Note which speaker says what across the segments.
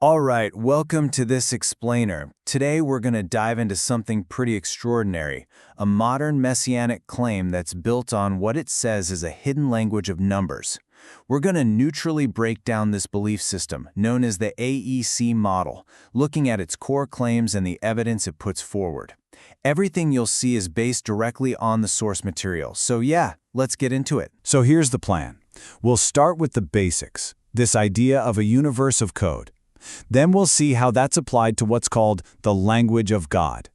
Speaker 1: All right, welcome to this explainer. Today we're going to dive into something pretty extraordinary, a modern messianic claim that's built on what it says is a hidden language of numbers. We're going to neutrally break down this belief system, known as the AEC model, looking at its core claims and the evidence it puts forward. Everything you'll see is based directly on the source material, so yeah, let's get into it.
Speaker 2: So here's the plan. We'll start with the basics, this idea of a universe of code. Then we'll see how that's applied to what's called the language of God.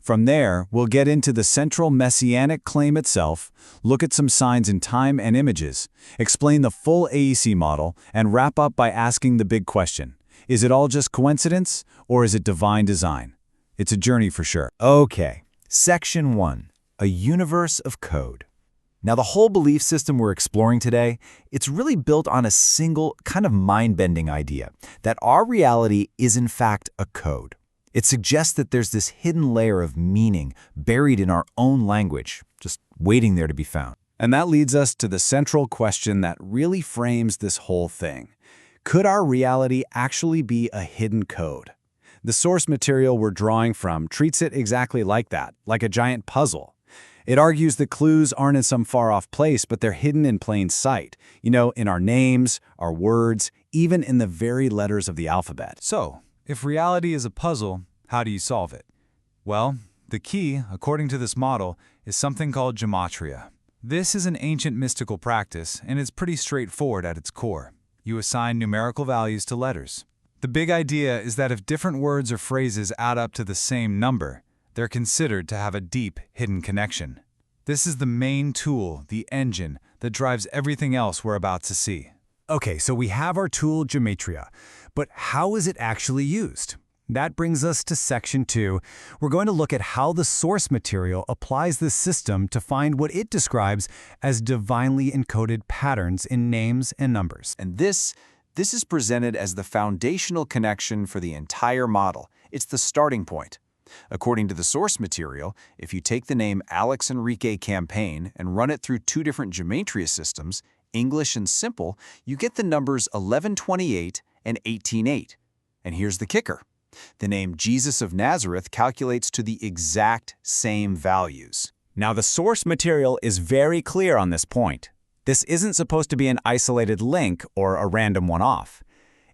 Speaker 2: From there, we'll get into the central messianic claim itself, look at some signs in time and images, explain the full AEC model, and wrap up by asking the big question: is it all just coincidence, or is it divine design? It's a journey for sure.
Speaker 1: Okay, Section 1, a universe of code. Now, the whole belief system we're exploring today, it's really built on a single kind of mind-bending idea, that our reality is in fact a code. It suggests that there's this hidden layer of meaning buried in our own language, just waiting there to be found.
Speaker 2: And that leads us to the central question that really frames this whole thing. Could our reality actually be a hidden code? The source material we're drawing from treats it exactly like that, like a giant puzzle. It argues that clues aren't in some far-off place, but they're hidden in plain sight. In our names, our words, even in the very letters of the alphabet.
Speaker 3: So, if reality is a puzzle, how do you solve it? Well, the key, according to this model, is something called gematria. This is an ancient mystical practice, and it's pretty straightforward at its core. You assign numerical values to letters. The big idea is that if different words or phrases add up to the same number, they're considered to have a deep, hidden connection. This is the main tool, the engine, that drives everything else we're about to see.
Speaker 2: Okay, so we have our tool gematria, but how is it actually used? That brings us to Section 2. We're going to look at how the source material applies this system to find what it describes as divinely encoded patterns in names and numbers.
Speaker 1: And this is presented as the foundational connection for the entire model. It's the starting point. According to the source material, if you take the name Alex Enrique Campaign and run it through two different gematria systems, English and simple, you get the numbers 1128 and 188. And here's the kicker. The name Jesus of Nazareth calculates to the exact same values.
Speaker 2: Now, the source material is very clear on this point. This isn't supposed to be an isolated link or a random one-off.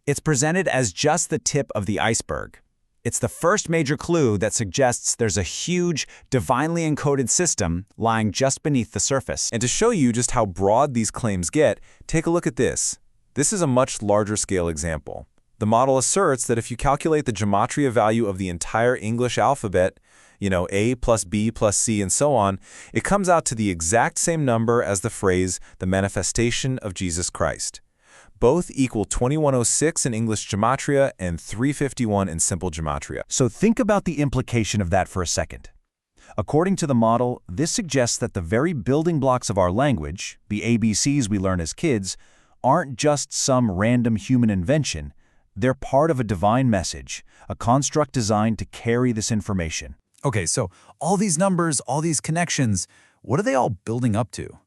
Speaker 2: It's presented as just the tip of the iceberg. It's the first major clue that suggests there's a huge, divinely encoded system lying just beneath the surface.
Speaker 4: And to show you just how broad these claims get, take a look at this. This is a much larger scale example. The model asserts that if you calculate the gematria value of the entire English alphabet, A plus B plus C and so on, it comes out to the exact same number as the phrase, the manifestation of Jesus Christ. Both equal 2106 in English gematria and 351 in simple gematria.
Speaker 2: So think about the implication of that for a second. According to the model, this suggests that the very building blocks of our language, the ABCs we learn as kids, aren't just some random human invention. They're part of a divine message, a construct designed to carry this information.
Speaker 3: Okay, so all these numbers, all these connections, what are they all building up to?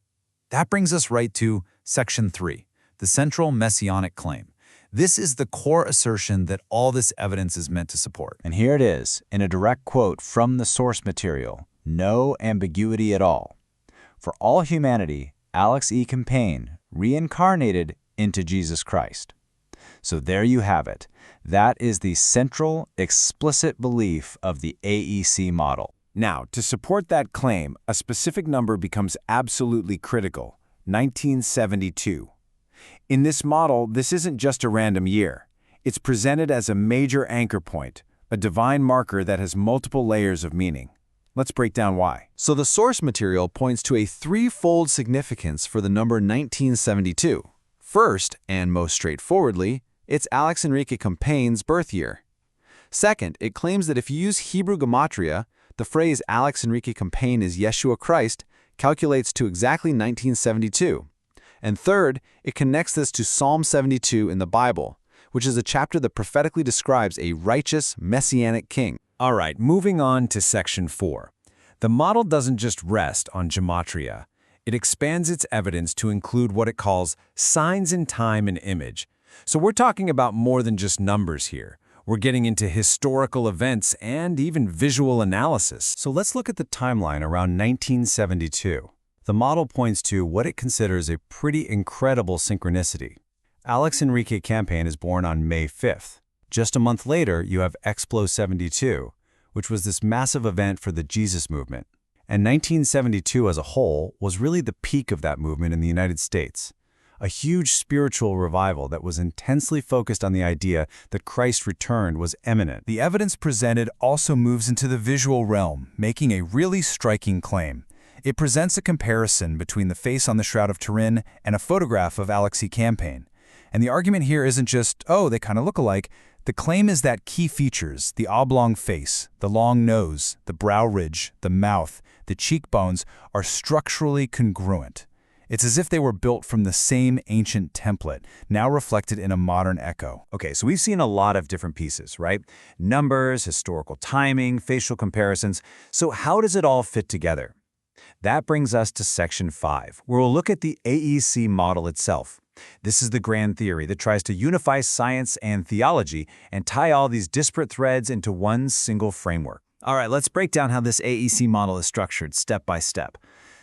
Speaker 3: That brings us right to Section 3. The central messianic claim. This is the core assertion that all this evidence is meant to support.
Speaker 2: And here it is, in a direct quote from the source material. No ambiguity at all. For all humanity, Alex E. Campaign reincarnated into Jesus Christ. So there you have it. That is the central, explicit belief of the AEC model.
Speaker 1: Now, to support that claim, a specific number becomes absolutely critical: 1972. In this model, this isn't just a random year. It's presented as a major anchor point, a divine marker that has multiple layers of meaning. Let's break down why.
Speaker 4: So the source material points to a threefold significance for the number 1972. First, and most straightforwardly, it's Alex Enrique Campaign's birth year. Second, it claims that if you use Hebrew gematria, the phrase Alex Enrique Campaign is Yeshua Christ calculates to exactly 1972. And third, it connects this to Psalm 72 in the Bible, which is a chapter that prophetically describes a righteous, messianic king.
Speaker 1: All right, moving on to Section 4. The model doesn't just rest on gematria. It expands its evidence to include what it calls signs in time and image,
Speaker 2: So we're talking about more than just numbers here. We're getting into historical events and even visual analysis. So let's look at the timeline around 1972. The model points to what it considers a pretty incredible synchronicity. Alex Enrique Campaign is born on May 5th. Just a month later, you have Explo 72, which was this massive event for the Jesus movement. And 1972 as a whole was really the peak of that movement in the United States. A huge spiritual revival that was intensely focused on the idea that Christ returned was imminent.
Speaker 3: The evidence presented also moves into the visual realm, making a really striking claim. It presents a comparison between the face on the Shroud of Turin and a photograph of Alexei Campaign. And the argument here isn't just, oh, they kind of look alike. The claim is that key features, the oblong face, the long nose, the brow ridge, the mouth, the cheekbones, are structurally congruent. It's as if they were built from the same ancient template, now reflected in a modern echo.
Speaker 2: Okay, so we've seen a lot of different pieces, right? Numbers, historical timing, facial comparisons. So how does it all fit together? That brings us to Section 5, where we'll look at the AEC model itself. This is the grand theory that tries to unify science and theology and tie all these disparate threads into one single framework. All right, let's break down how this AEC model is structured step by step.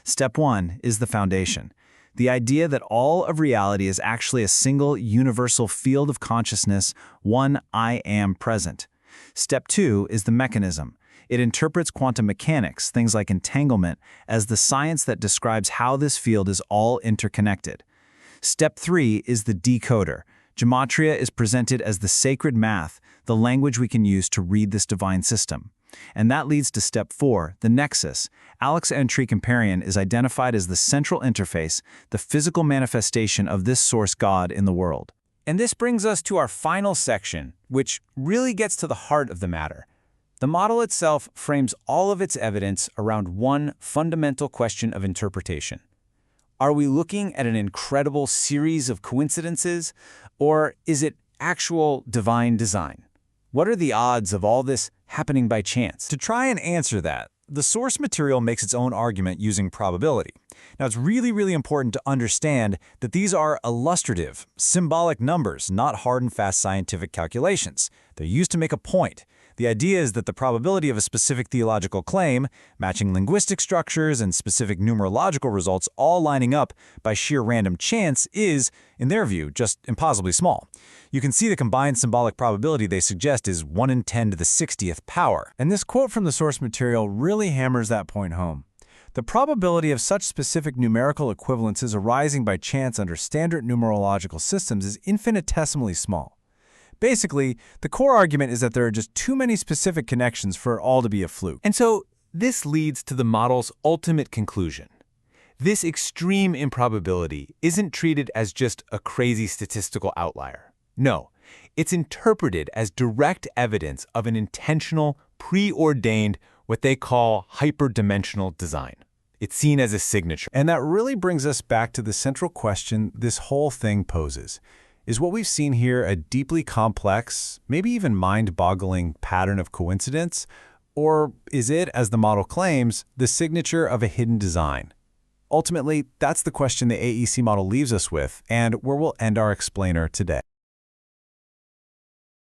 Speaker 2: Step 1 is the foundation. The idea that all of reality is actually a single universal field of consciousness, one I am present. Step 2 is the mechanism. It interprets quantum mechanics, things like entanglement, as the science that describes how this field is all interconnected. Step 3 is the decoder. Gematria is presented as the sacred math, the language we can use to read this divine system. And that leads to Step 4, the nexus. Alex Enrique Campaign is identified as the central interface, the physical manifestation of this source God in the world. And this brings us to our final section, which really gets to the heart of the matter. The model itself frames all of its evidence around one fundamental question of interpretation. Are we looking at an incredible series of coincidences, or is it actual divine design? What are the odds of all this happening by chance?
Speaker 3: To try and answer that, the source material makes its own argument using probability. Now, it's really important to understand that these are illustrative, symbolic numbers, not hard and fast scientific calculations. They're used to make a point. The idea is that the probability of a specific theological claim, matching linguistic structures and specific numerological results all lining up by sheer random chance is, in their view, just impossibly small. You can see the combined symbolic probability they suggest is 1 in 10 to the 60th power.
Speaker 2: And this quote from the source material really hammers that point home. The probability of such specific numerical equivalences arising by chance under standard numerological systems is infinitesimally small. Basically, the core argument is that there are just too many specific connections for it all to be a fluke.
Speaker 1: And so this leads to the model's ultimate conclusion. This extreme improbability isn't treated as just a crazy statistical outlier. No, it's interpreted as direct evidence of an intentional, preordained, what they call hyperdimensional design. It's seen as a signature.
Speaker 2: And that really brings us back to the central question this whole thing poses. Is what we've seen here a deeply complex, maybe even mind-boggling pattern of coincidence? Or is it, as the model claims, the signature of a hidden design? Ultimately, that's the question the AEC model leaves us with, and where we'll end our explainer today.